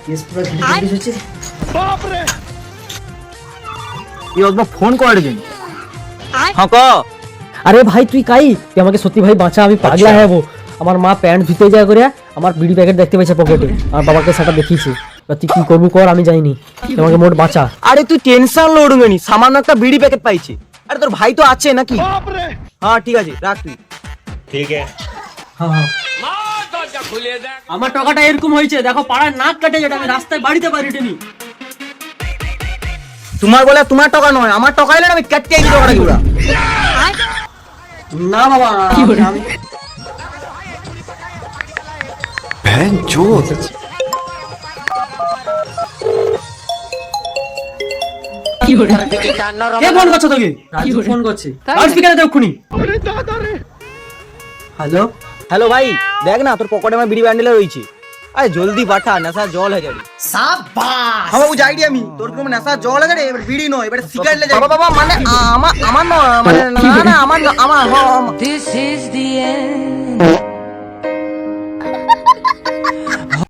Case পুরো video হচ্ছে। এই অদ্ভুত ফোন করে দিন। হ্যাঁ ক। আরে ভাই তুই কাই, তুই আমাকে সত্যি ভাই বাঁচা, আমি পাগলা হয়ে যাবো। আমার মা প্যান্ট ধুতে যায় করে আমার বিড়ি প্যাকেট দেখতে পেয়েছে পকেটে, আর বাবাকে সেটা দেখিয়েছে। এবার তুই কি করবি কর, আমি জানি। তুই আমাকে মোট বাঁচা। আরে তুই টেনশন লড়বে নি, সামান্য একটা বিড়ি প্যাকেট পাইছি। আরে তোর ভাই তো আছে নাকি? হ্যাঁ ঠিক আছে, রাখ তুই। ठीक है। হ্যাঁ হ্যাঁ, আমার টাকাটা এরকম হয়েছে, দেখো পাড়ায় নাক কাটে যেটা আমি রাস্তায় বাড়িতে পারিনি। তোমার বলে তোমার টাকা নয়, আমার টাকা এলে না আমি কাটতে আইছি টাকাটা কি ওরা। না বাবা, আমি কে ফোন করছো তোকে? রাজু ফোন করছে, লাউড স্পিকারে দাও এক্ষুনি। হ্যালো হ্যালো ভাই, দেখ না তোর পকেটে আমার বিড়ি ব্যান্ডেলে রয়েছে। আরে জলদি পাঠা, নেশা জল হয়ে যাবে। সাবাস, হ্যাঁ বাবু যাইডি আমি। তোর কোনো নেশা জল হয়ে যাবে, এবার বিড়ি নয়, এবার সিগারেট লে যাবে। বাবা বাবা মানে আমার নয়, মানে না না আমার This is the end.